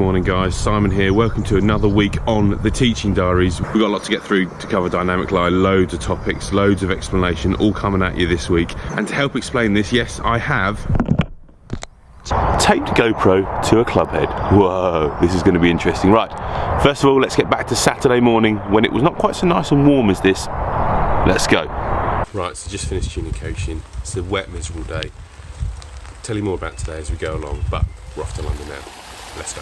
morning guys, Simon here. Welcome to another week on the Teaching Diaries. We've got a lot to get through to cover dynamic lie, loads of topics, loads of explanation, all coming at you this week. And to help explain this, yes, I have taped GoPro to a club head. Whoa, this is going to be interesting. Right, first of all, let's get back to Saturday morning when it was not quite so nice and warm as this. Let's go. Right, so just finished tuning coaching. It's a wet, miserable day. I'll tell you more about today as we go along, but we're off to London now. Let's go.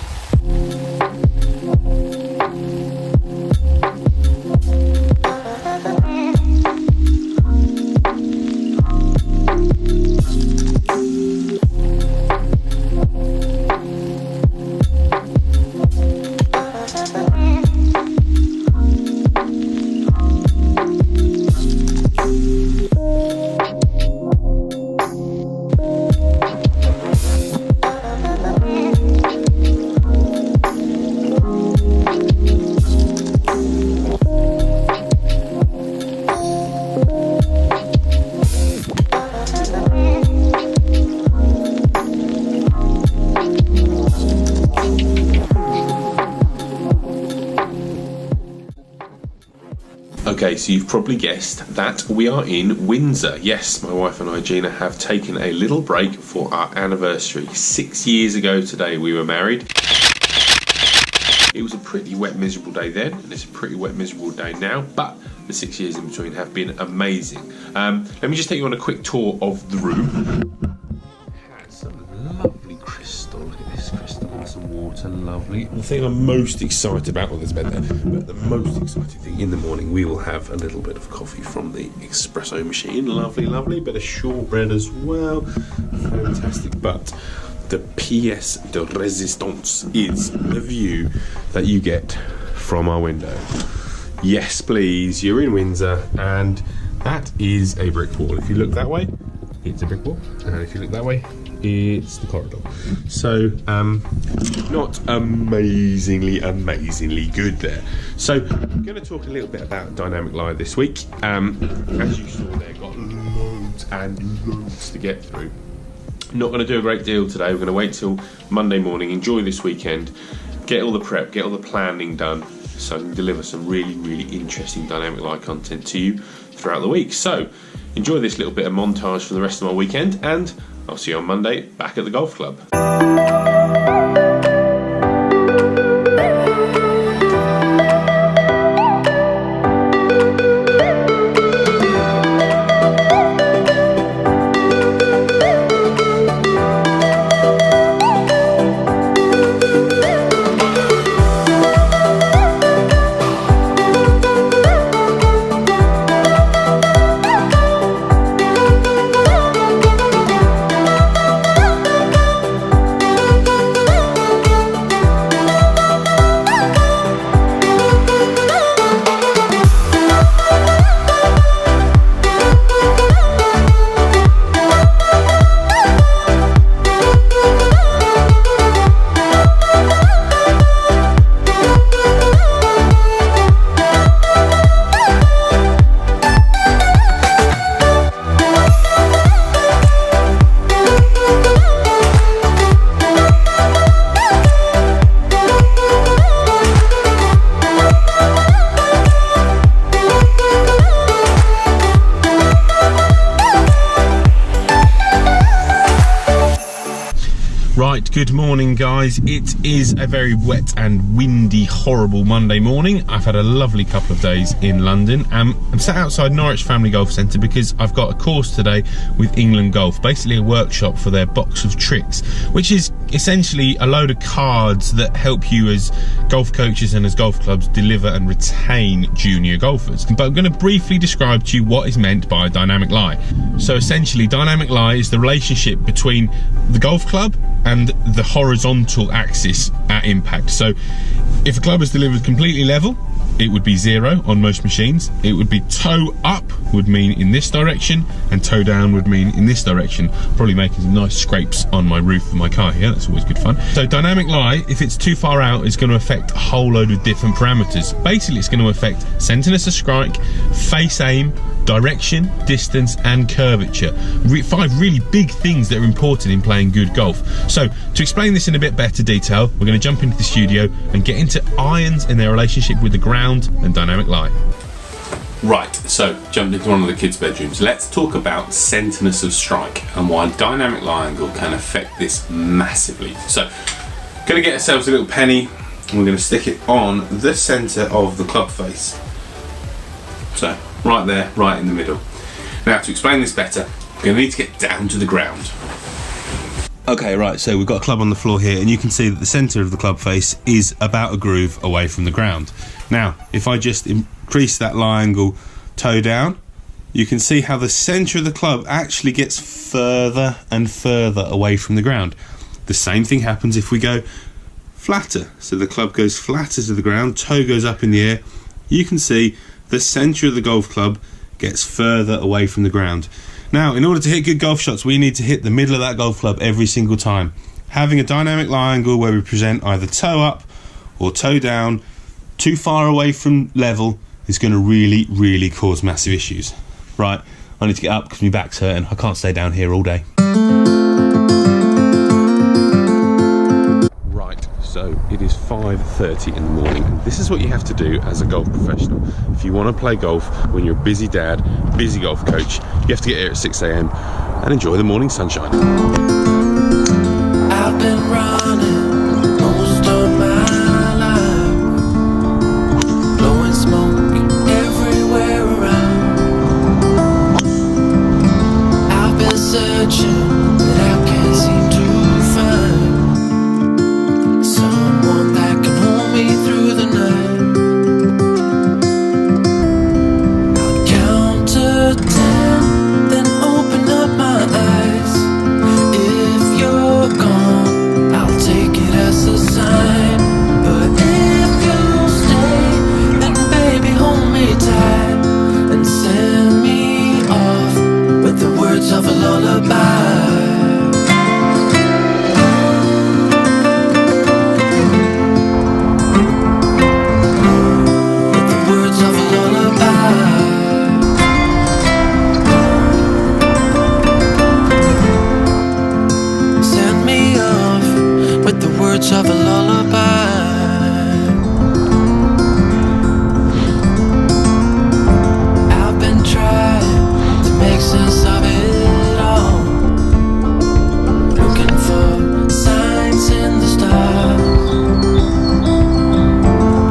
Okay, so you've probably guessed that we are in Windsor. Yes, my wife and I, Gina, have taken a little break for our anniversary. 6 years ago today we were married. It was a pretty wet, miserable day then, and it's a pretty wet, miserable day now, but the 6 years in between have been amazing. Let me just take you on a quick tour of the room. Some lovely crystal, look at this crystal and some water, lovely. The thing I'm most excited about, well there's bed there, but the most exciting thing in the morning, we will have a little bit of coffee from the espresso machine. Lovely, lovely, bit of shortbread as well, fantastic. But the pièce de résistance is the view that you get from our window. Yes please, you're in Windsor, and that is a brick wall. If you look that way, it's a brick wall, and if you look that way, it's the corridor. So not amazingly good there. So I'm going to talk a little bit about dynamic lie this week. As you saw there, got loads and loads to get through. Not going to do a great deal today. We're going to wait till Monday morning, enjoy this weekend, get all the prep, get all the planning done, so I can deliver some really interesting dynamic lie content to you throughout the week. So enjoy this little bit of montage for the rest of my weekend, and I'll see you on Monday back at the golf club. Right, good morning guys. It is a very wet and windy, horrible Monday morning. I've had a lovely couple of days in London. I'm sat outside Norwich Family Golf Centre because I've got a course today with England Golf, basically a workshop for their box of tricks, which is essentially a load of cards that help you as golf coaches and as golf clubs deliver and retain junior golfers. But I'm going to briefly describe to you what is meant by dynamic lie. So essentially, dynamic lie is the relationship between the golf club and the horizontal axis at impact. So if a club is delivered completely level, it would be 0 on most machines. It would be toe up would mean in this direction, and toe down would mean in this direction. Probably making some nice scrapes on my roof of my car here. That's always good fun. So dynamic lie, if it's too far out, is going to affect a whole load of different parameters. Basically, it's going to affect centerness of strike, face aim, direction, distance and curvature. 5 really big things that are important in playing good golf. So to explain this in a bit better detail, we're going to jump into the studio and get into irons and their relationship with the ground and dynamic lie. Right, so jumped into one of the kids' bedrooms. Let's talk about centerness of strike and why dynamic lie angle can affect this massively. So, going to get ourselves a little penny and we're going to stick it on the center of the club face. So, right there, right in the middle. Now, to explain this better, we're going to need to get down to the ground. Okay, right, so we've got a club on the floor here and you can see that the center of the club face is about a groove away from the ground. Now, if I just increase that lie angle toe down, you can see how the center of the club actually gets further and further away from the ground. The same thing happens if we go flatter. So the club goes flatter to the ground, toe goes up in the air. You can see the center of the golf club gets further away from the ground. Now, in order to hit good golf shots, we need to hit the middle of that golf club every single time. Having a dynamic lie angle where we present either toe up or toe down too far away from level is going to really cause massive issues. Right, I need to get up because my back's hurting. I can't stay down here all day. Right, so it is 5:30 in the morning and this is what you have to do as a golf professional. If you want to play golf when you're a busy dad, busy golf coach, you have to get here at 6 a.m. and enjoy the morning sunshine. I've been running most of my life, blowing smoke everywhere around. I've been searching, but I can't seem to find someone that can hold me through the night. I'll count to 10, then open up my eyes. If you're gone, I'll take it as a sign. But if you stay, then baby hold me tight and send me off with the words of a lullaby. With the words of a lullaby. Send me off with the words of a lullaby. I've been trying to make sense of it all, looking for signs in the stars,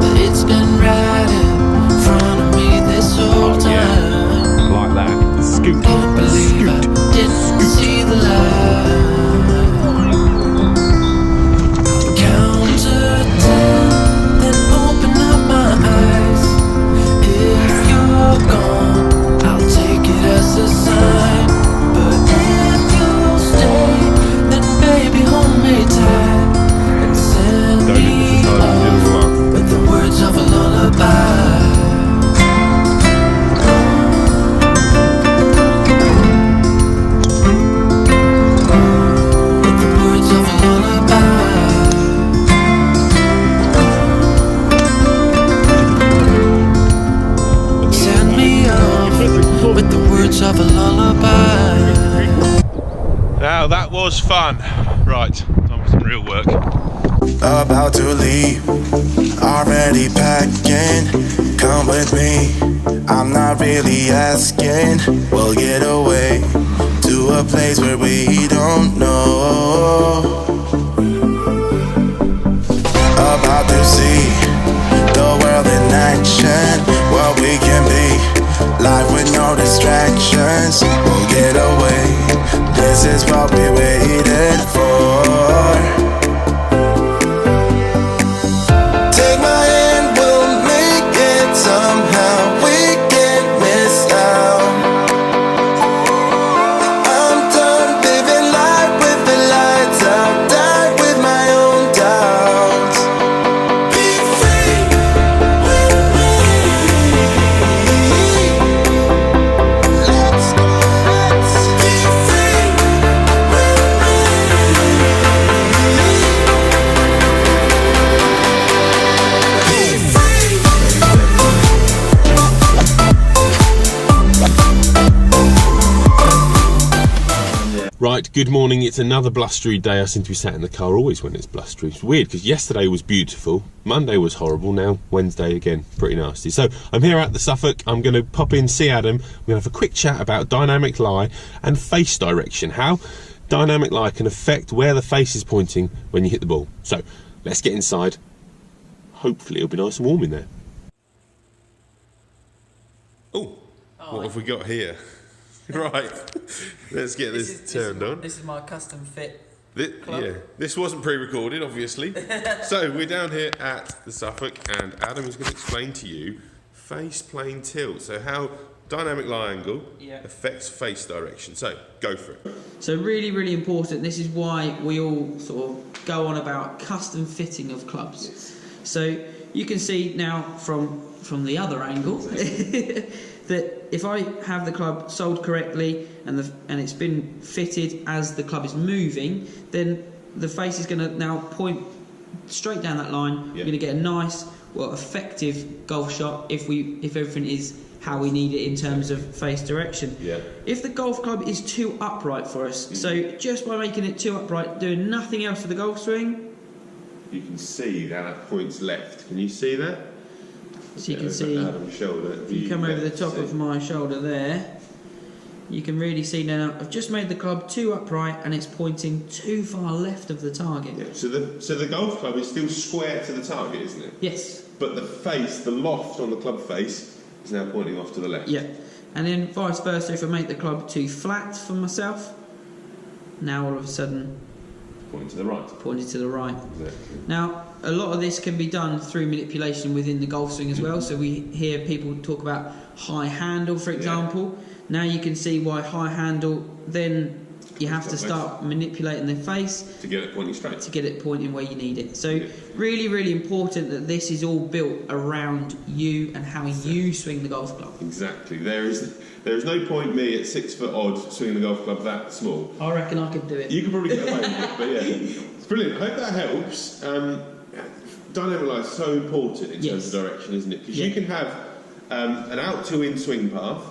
but it's been right in front of me this whole time. Like that. Scoot. Can't believe I didn't see the light. Count to 10, then open up my eyes. If you're gone, I'll take it as a sign. But if you stay, then baby hold me tight and send me off with the words of a lullaby. With the words of a lullaby. Send me off with the words of a lullaby. Now that was fun. Right, time for some real work. About to leave, already packing. Come with me, I'm not really asking. We'll get away to a place where we don't know. About to see the world in action, what we can be. Life with no distractions, we'll get away. This is what we waited for. Take my hand, we'll make it somehow. We can't miss out. I'm done living life with the lights out. Die with my own doubts. Be free with me. Let's be free. Right, good morning. It's another blustery day. I seem to be sat in the car always when it's blustery. It's weird because yesterday was beautiful, Monday was horrible, now Wednesday again, pretty nasty. So I'm here at the Suffolk. I'm going to pop in, see Adam. We're going to have a quick chat about dynamic lie and face direction. How dynamic lie can affect where the face is pointing when you hit the ball. So let's get inside. Hopefully it'll be nice and warm in there. Oh, what have we got here? Right, let's get this turned on. This is my custom fit club. Yeah, this wasn't pre-recorded, obviously. So we're down here at the Suffolk, and Adam is going to explain to you face plane tilt. So how dynamic lie angle affects face direction. So go for it. So really, really important. This is why we all sort of go on about custom fitting of clubs. Yes. So you can see now from the other angle that if I have the club sold correctly and it's been fitted as the club is moving, then the face is going to now point straight down that line. You're going to get a nice, effective golf shot if everything is how we need it in terms of face direction. Yeah. If the golf club is too upright for us, so just by making it too upright, doing nothing else for the golf swing, you can see that points left. Can you see that? so you can see, Adam's shoulder. if you come over the top of my shoulder there, you can really see now I've just made the club too upright and it's pointing too far left of the target. Yeah. So the golf club is still square to the target, isn't it? Yes. But the face, the loft on the club face, is now pointing off to the left. Yeah. And then vice versa, if I make the club too flat for myself, now all of a sudden Pointing to the right. Pointing to the right. Exactly. Now, a lot of this can be done through manipulation within the golf swing as well. So we hear people talk about high handle, for example. Now you can see why high handle, then you have to start manipulating the face to get it pointing straight. To get it pointing where you need it. So really, really important that this is all built around you and how you swing the golf club. Exactly. There is no point me at 6 foot odd swinging the golf club that small. I reckon I could do it. You could probably get away with it, but yeah. It's brilliant. I hope that helps. Dynamic lie is so important in terms of direction, isn't it? Because you can have an out to in swing path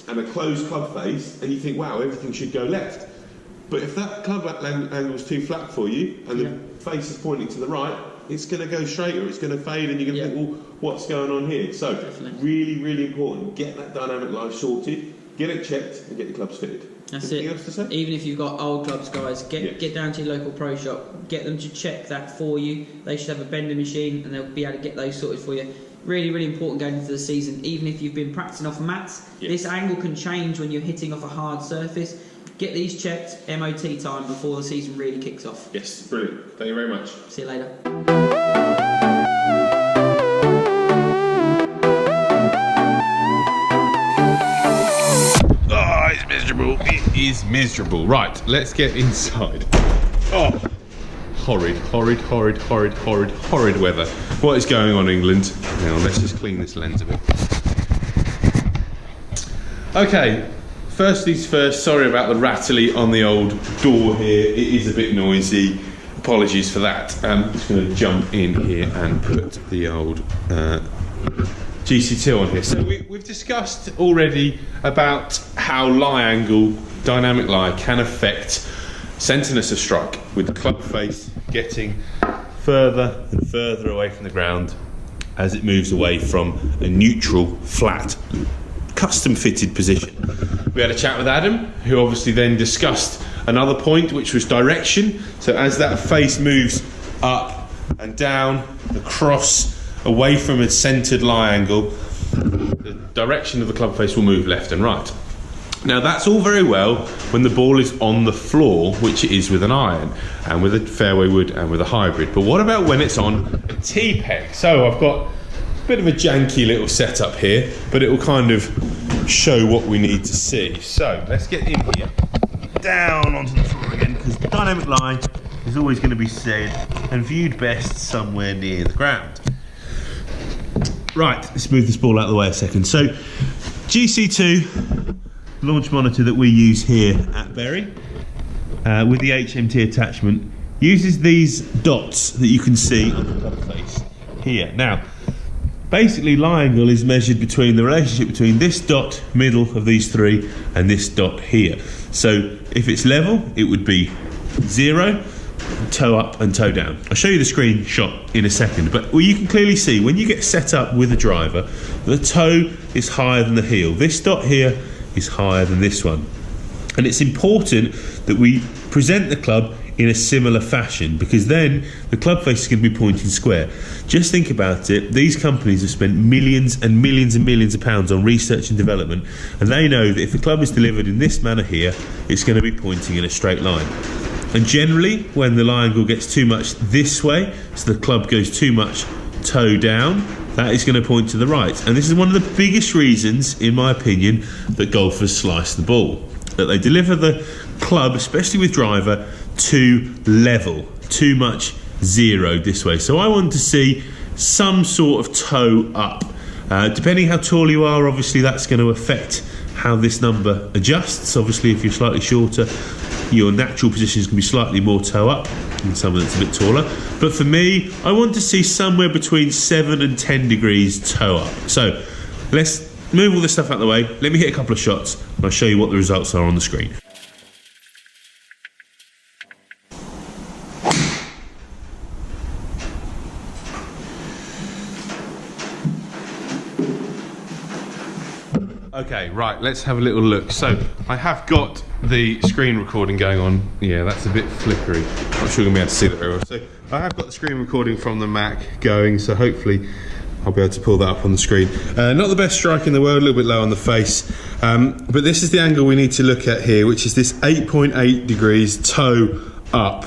and a closed club face, and you think, wow, everything should go left. But if that club angle is too flat for you, and the face is pointing to the right, it's going to go straight or it's going to fade, and you're going to think, well, what's going on here? So, really, really important. Get that dynamic lie sorted, get it checked, and get the clubs fitted. That's Anything it. else to say? Even if you've got old clubs, guys, get down to your local pro shop, get them to check that for you. They should have a bending machine, and they'll be able to get those sorted for you. Really, really important going into the season. Even if you've been practicing off mats, this angle can change when you're hitting off a hard surface. Get these checked, MOT time, before the season really kicks off. Yes, brilliant. Thank you very much. See you later. Oh, it's miserable. It is miserable. Right, let's get inside. Oh, horrid weather. What is going on, England? Now, let's just clean this lens a bit. Okay, first things first, sorry about the rattly on the old door here. It is a bit noisy. Apologies for that. I'm just going to jump in here and put the old GC2 on here. So we've discussed already about how lie angle, dynamic lie, can affect centreness of strike, with the club face getting further and further away from the ground as it moves away from a neutral, flat, custom fitted position. We had a chat with Adam, who obviously then discussed another point, which was direction. So as that face moves up and down, across, away from a centred lie angle, the direction of the club face will move left and right. Now that's all very well when the ball is on the floor, which it is with an iron and with a fairway wood and with a hybrid. But what about when it's on a tee peg? So I've got a bit of a janky little setup here, but it will kind of show what we need to see. So let's get in here, down onto the floor again, because dynamic lie is always going to be seen and viewed best somewhere near the ground. Right, let's move this ball out of the way a second. So GC2 launch monitor that we use here at Bury with the HMT attachment uses these dots that you can see on the club face here. Now, basically lie angle is measured between the relationship between this dot middle of these three and this dot here. So if it's level, it would be 0, toe up and toe down. I'll show you the screenshot in a second, but you can clearly see when you get set up with a driver, the toe is higher than the heel. This dot here is higher than this one. And it's important that we present the club in a similar fashion, because then the club face is going to be pointing square. Just think about it. These companies have spent millions and millions and millions of pounds on research and development, and they know that if the club is delivered in this manner here, it's going to be pointing in a straight line. And generally, when the lie angle gets too much this way, so the club goes too much toe down, that is going to point to the right. And this is one of the biggest reasons, in my opinion, that golfers slice the ball. That they deliver the club, especially with driver, too level, too much zeroed this way. So I want to see some sort of toe up. Depending how tall you are, obviously that's going to affect how this number adjusts. Obviously, if you're slightly shorter, your natural position is going to be slightly more toe up than someone that's a bit taller. But for me, I want to see somewhere between 7 and 10 degrees toe up. So let's move all this stuff out of the way. Let me hit a couple of shots and I'll show you what the results are on the screen. Okay, right, let's have a little look. So I have got the screen recording going on. Yeah, that's a bit flickery. Not sure you're going to be able to see that very well. So I have got the screen recording from the Mac going, so hopefully I'll be able to pull that up on the screen. Not the best strike in the world, a little bit low on the face. But this is the angle we need to look at here, which is this 8.8 degrees toe up.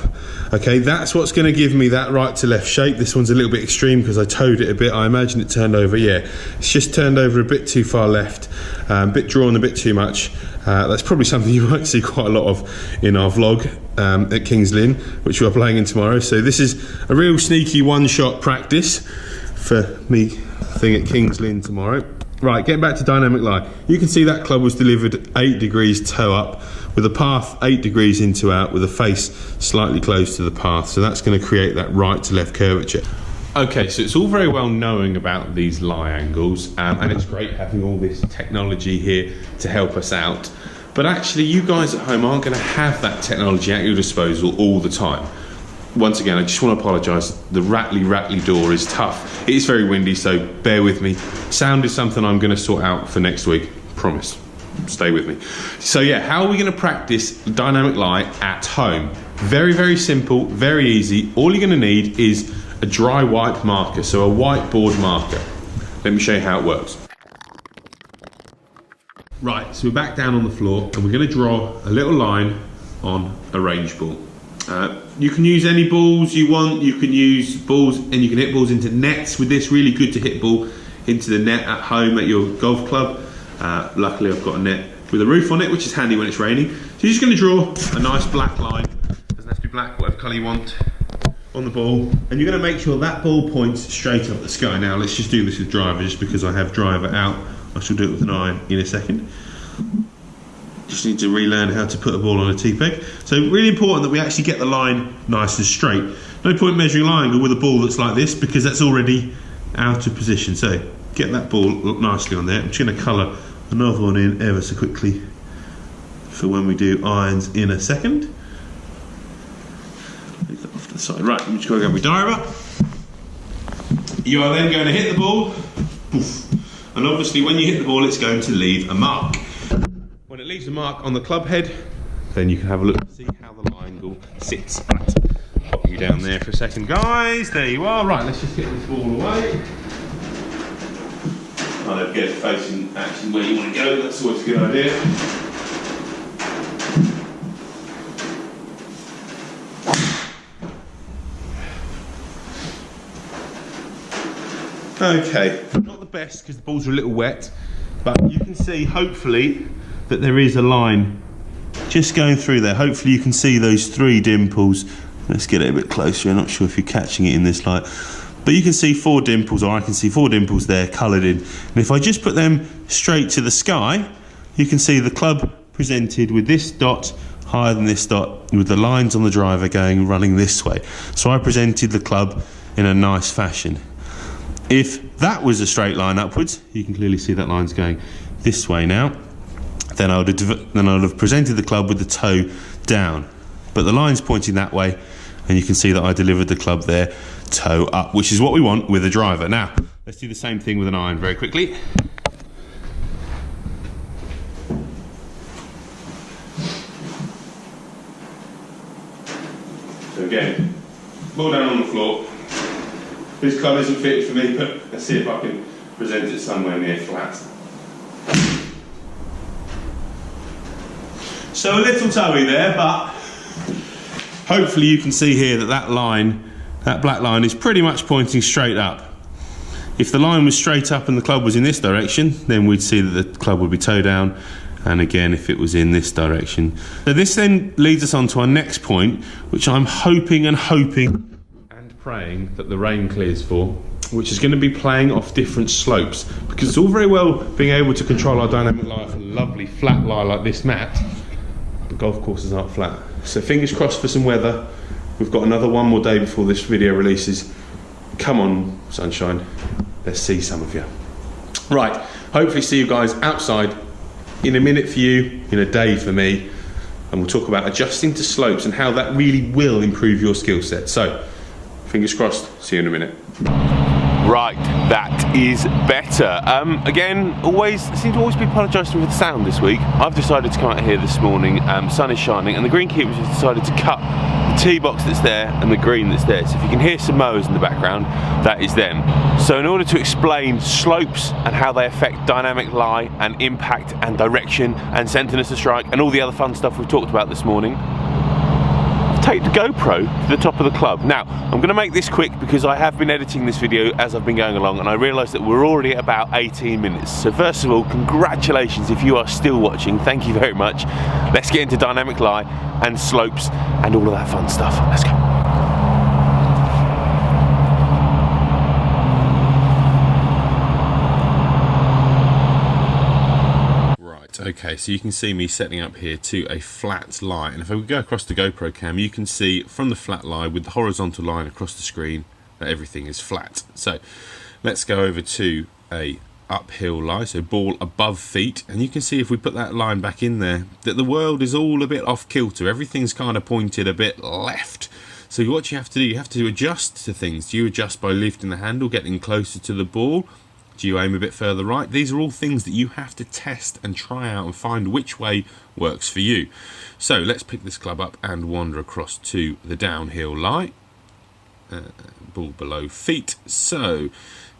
Okay, that's what's going to give me that right to left shape. This one's a little bit extreme because I toed it a bit. I imagine it turned over. Yeah, it's just turned over a bit too far left, a bit drawn a bit too much. That's probably something you might see quite a lot of in our vlog at Kings Lynn, which we are playing in tomorrow. So this is a real sneaky one-shot practice for me thing at Kings Lynn tomorrow. Right, getting back to dynamic lie. You can see that club was delivered 8 degrees toe up, with a path 8 degrees into out, with a face slightly close to the path. So that's going to create that right to left curvature. Okay, so it's all very well knowing about these lie angles, and it's great having all this technology here to help us out. But actually, you guys at home aren't going to have that technology at your disposal all the time. Once again, I just want to apologise. The rattly door is tough. It is very windy, so bear with me. Sound is something I'm going to sort out for next week. Promise. Stay with me. So yeah, how are we going to practice dynamic lie at home? Very, very simple, very easy. All you're going to need is a dry white marker, so a whiteboard marker. Let me show you how it works. Right, so we're back down on the floor and we're going to draw a little line on a range ball. You can use any balls you want. You can use balls and you can hit balls into nets with this. Really good to hit ball into the net at home at your golf club. Luckily I've got a net with a roof on it, which is handy when it's raining. So you're just going to draw a nice black line. Doesn't have to be black, whatever colour you want, on the ball. And you're going to make sure that ball points straight up the sky. Now let's just do this with driver, just because I have driver out. I shall do it with an iron in a second. Just need to relearn how to put a ball on a tee-peg. So really important that we actually get the line nice and straight. No point measuring lie angle with a ball that's like this, because that's already out of position. So get that ball nicely on there. I'm just going to colour another one in ever so quickly for when we do irons in a second. Leave that off to the side. Right, I'm just going to go with driver. You are then going to hit the ball. Poof. And obviously when you hit the ball, it's going to leave a mark. When it leaves a mark on the club head, then you can have a look and see how the lie angle sits at. Pop you down there for a second, guys. There you are. Right, let's just get this ball away. I don't get it facing actually where you want to go. That's always a good idea. Okay, not the best because the balls are a little wet, but you can see hopefully that there is a line just going through there. Hopefully you can see those 3 dimples. Let's get it a bit closer. I'm not sure if you're catching it in this light, but you can see 4 dimples, or I can see 4 dimples there coloured in. And if I just put them straight to the sky, you can see the club presented with this dot higher than this dot, with the lines on the driver running this way. So I presented the club in a nice fashion. If that was a straight line upwards, you can clearly see that line's going this way now, then I would have presented the club with the toe down. But the line's pointing that way, and you can see that I delivered the club there, toe up, which is what we want with a driver. Now, let's do the same thing with an iron very quickly. So again, ball down on the floor. This club isn't fitted for me, but let's see if I can present it somewhere near flat. So a little toey there, but hopefully you can see here that that line, that black line, is pretty much pointing straight up. If the line was straight up and the club was in this direction, then we'd see that the club would be toe down, and again if it was in this direction. So this then leads us on to our next point, which I'm hoping and praying that the rain clears for, which is going to be playing off different slopes, because it's all very well being able to control our dynamic lie off a lovely flat lie like this mat, but golf courses aren't flat. So fingers crossed for some weather. We've got another one more day before this video releases. Come on, sunshine, let's see some of you. Right, hopefully see you guys outside in a minute for you, in a day for me, and we'll talk about adjusting to slopes and how that really will improve your skill set. So fingers crossed, see you in a minute. Right, that is better. Again, seem to always be apologising for the sound this week. I've decided to come out here this morning, sun is shining, and the greenkeepers have decided to cut the tee box that's there and the green that's there. So if you can hear some mowers in the background, that is them. So in order to explain slopes and how they affect dynamic lie and impact and direction and centreness of strike and all the other fun stuff we've talked about this morning, take the GoPro to the top of the club. Now, I'm going to make this quick because I have been editing this video as I've been going along, and I realise that we're already at about 18 minutes. So first of all, congratulations if you are still watching. Thank you very much. Let's get into dynamic lie and slopes and all of that fun stuff. Let's go. Okay, so you can see me setting up here to a flat lie, and if I go across the GoPro cam, you can see from the flat lie with the horizontal line across the screen that everything is flat. So let's go over to a uphill lie, so ball above feet, and you can see if we put that line back in there that the world is all a bit off kilter. Everything's kind of pointed a bit left. So what you have to do, you have to adjust to things. Do you adjust by lifting the handle, getting closer to the ball? Do you aim a bit further right? These are all things that you have to test and try out and find which way works for you. So let's pick this club up and wander across to the downhill lie. Ball below feet. So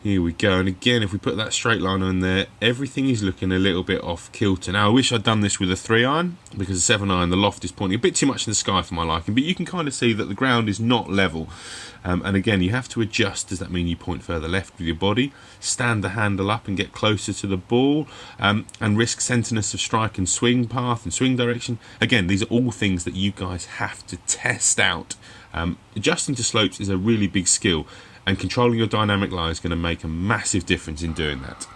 here we go, and again if we put that straight line on there, everything is looking a little bit off kilter. Now I wish I'd done this with a 3-iron, because the 7-iron, the loft is pointing a bit too much in the sky for my liking, but you can kind of see that the ground is not level. And again, you have to adjust. Does that mean you point further left with your body, stand the handle up and get closer to the ball, and risk centreness of strike and swing path and swing direction? Again, these are all things that you guys have to test out. Adjusting to slopes is a really big skill, and controlling your dynamic lie is going to make a massive difference in doing that.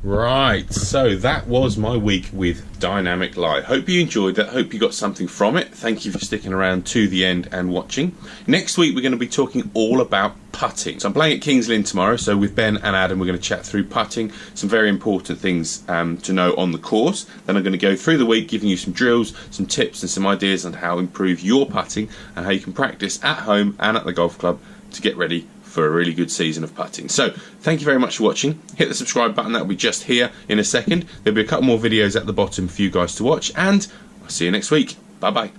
Right, so that was my week with dynamic lie. Hope you enjoyed that, hope you got something from it. Thank you for sticking around to the end and watching. Next week we're going to be talking all about putting. So I'm playing at Kings Lynn tomorrow, so with Ben and Adam we're going to chat through putting, some very important things to know on the course. Then I'm going to go through the week giving you some drills, some tips and some ideas on how to improve your putting and how you can practice at home and at the golf club to get ready for a really good season of putting. So thank you very much for watching. Hit the subscribe button, that will be just here in a second. There'll be a couple more videos at the bottom for you guys to watch, and I'll see you next week. Bye bye.